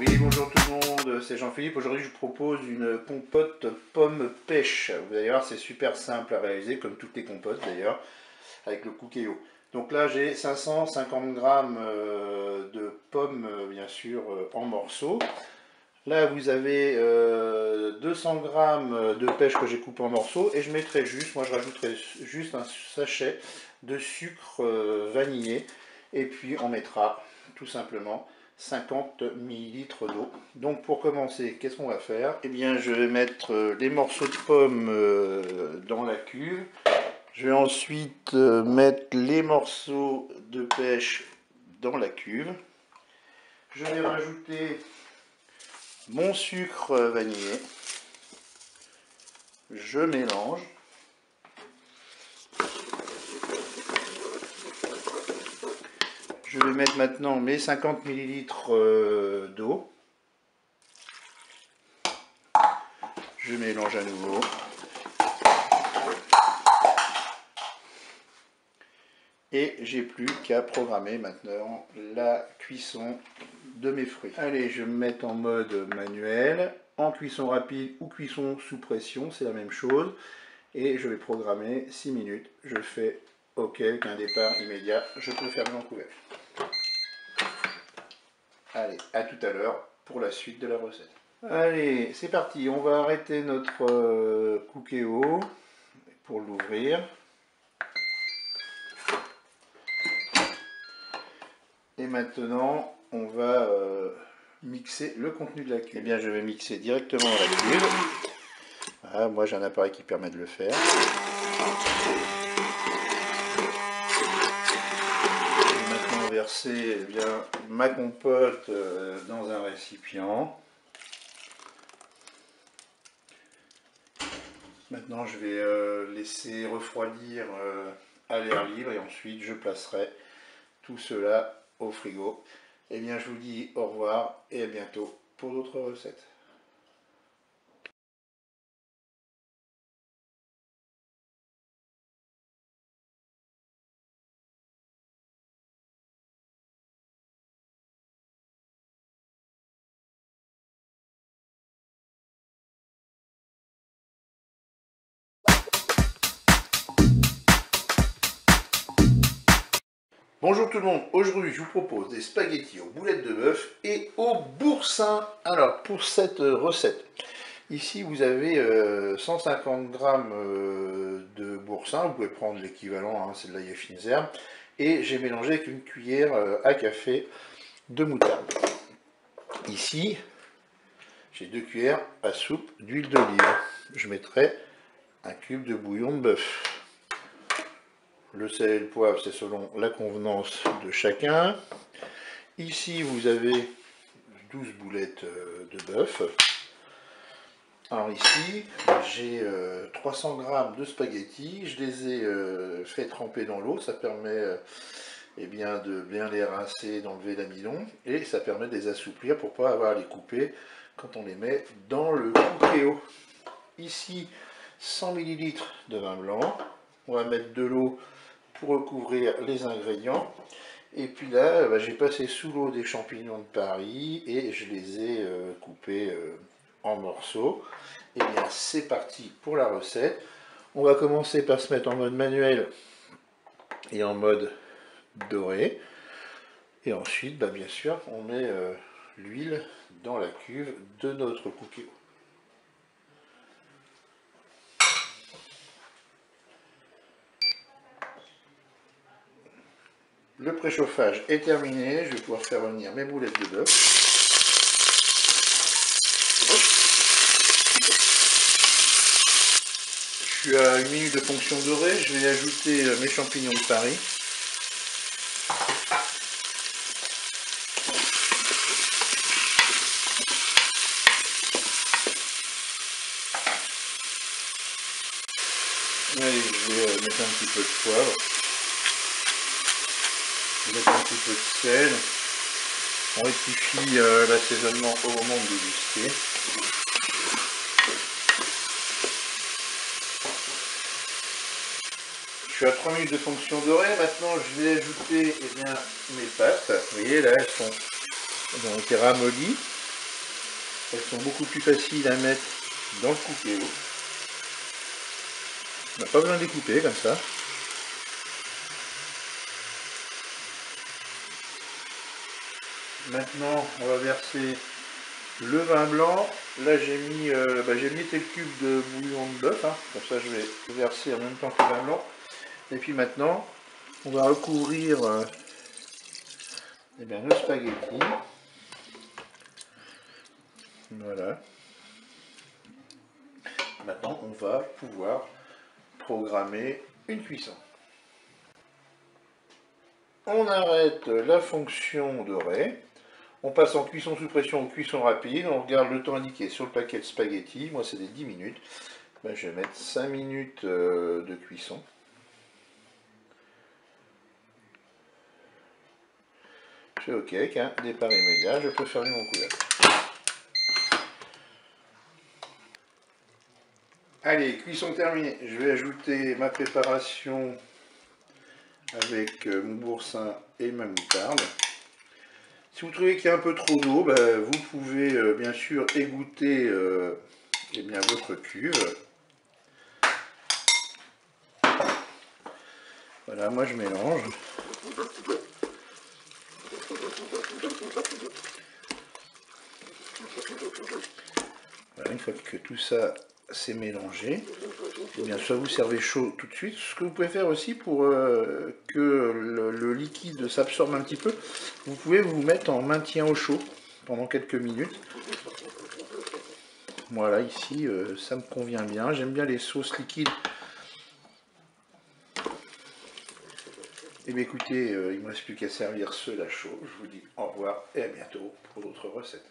Oui, bonjour tout le monde, c'est Jean-Philippe. Aujourd'hui, je vous propose une compote pomme pêche. Vous allez voir, c'est super simple à réaliser, comme toutes les compotes d'ailleurs, avec le Cookéo. Donc là, j'ai 550 grammes de pommes, bien sûr, en morceaux. Là, vous avez 200 grammes de pêche que j'ai coupé en morceaux. Et je mettrai juste, moi je rajouterai juste un sachet de sucre vanillé. Et puis on mettra tout simplement 50 ml d'eau. Donc pour commencer, qu'est-ce qu'on va faire? Eh bien, je vais mettre les morceaux de pommes dans la cuve. Je vais ensuite mettre les morceaux de pêche dans la cuve. Je vais rajouter mon sucre vanillé. Je mélange. Je vais mettre maintenant mes 50 ml d'eau. Je mélange à nouveau. Et j'ai plus qu'à programmer maintenant la cuisson de mes fruits. Allez, je vais me mettre en mode manuel, en cuisson rapide ou cuisson sous pression, c'est la même chose. Et je vais programmer 6 minutes. Je fais OK avec un départ immédiat. Je peux fermer mon couvercle. Allez, à tout à l'heure pour la suite de la recette. Allez, c'est parti. On va arrêter notre Cookéo pour l'ouvrir. Et maintenant, on va mixer le contenu de la cuve. Eh bien, je vais mixer directement dans la cuve. Voilà, moi, j'ai un appareil qui permet de le faire. Je vais maintenant verser ma compote dans un récipient. Maintenant, je vais laisser refroidir à l'air libre et ensuite, je placerai tout cela au frigo. Eh bien, je vous dis au revoir et à bientôt pour d'autres recettes. Bonjour tout le monde, aujourd'hui je vous propose des spaghettis aux boulettes de bœuf et au boursin. Alors pour cette recette, ici vous avez 150 g de boursin, vous pouvez prendre l'équivalent, hein, c'est de l'ail fines herbes, et j'ai mélangé avec une cuillère à café de moutarde. Ici j'ai 2 cuillères à soupe d'huile d'olive, je mettrai un cube de bouillon de bœuf. Le sel et le poivre, c'est selon la convenance de chacun. Ici, vous avez 12 boulettes de bœuf. Alors ici, j'ai 300 g de spaghettis. Je les ai fait tremper dans l'eau. Ça permet eh bien, de bien les rincer, d'enlever l'amidon. Et ça permet de les assouplir pour ne pas avoir à les couper quand on les met dans le Cookéo. Ici, 100 ml de vin blanc. On va mettre de l'eau pour recouvrir les ingrédients. Et puis là, j'ai passé sous l'eau des champignons de Paris et je les ai coupés en morceaux. Et bien c'est parti pour la recette. On va commencer par se mettre en mode manuel et en mode doré. Et ensuite, bien sûr, on met l'huile dans la cuve de notre Cookéo. Le préchauffage est terminé, je vais pouvoir faire revenir mes boulettes de bœuf. Je suis à 1 minute de fonction dorée, je vais ajouter mes champignons de Paris. Allez, je vais mettre un petit peu de poivre. Je vais mettre un petit peu de sel. On rectifie l'assaisonnement au moment de déguster. Je suis à 3 minutes de fonction dorée. Maintenant, je vais ajouter mes pâtes. Vous voyez, là, elles ont été ramollies. Elles sont beaucoup plus faciles à mettre dans le coupé. On n'a pas besoin de les couper comme ça. Maintenant, on va verser le vin blanc. Là, j'ai mis quelques cubes de bouillon de bœuf. Hein. Comme ça, je vais verser en même temps que le vin blanc. Et puis maintenant, on va recouvrir nos spaghettis. Voilà. Maintenant, on va pouvoir programmer une cuisson. On arrête la fonction dorée. On passe en cuisson sous pression ou cuisson rapide. On regarde le temps indiqué sur le paquet de spaghettis. Moi, c'est des 10 minutes. Ben, je vais mettre 5 minutes de cuisson. Je fais OK avec un départ immédiat. Je peux fermer mon couvercle. Allez, cuisson terminée. Je vais ajouter ma préparation avec mon boursin et ma moutarde. Si vous trouvez qu'il y a un peu trop d'eau, vous pouvez bien sûr égoutter votre cuve. Voilà, moi je mélange. Voilà, une fois que tout ça s'est mélangé, et bien soit vous servez chaud tout de suite. Ce que vous pouvez faire aussi pour que le liquide s'absorbe un petit peu, vous pouvez vous mettre en maintien au chaud pendant quelques minutes. Voilà, ici ça me convient bien. J'aime bien les sauces liquides. Et bien écoutez, il ne me reste plus qu'à servir ceux-là chauds. Je vous dis au revoir et à bientôt pour d'autres recettes.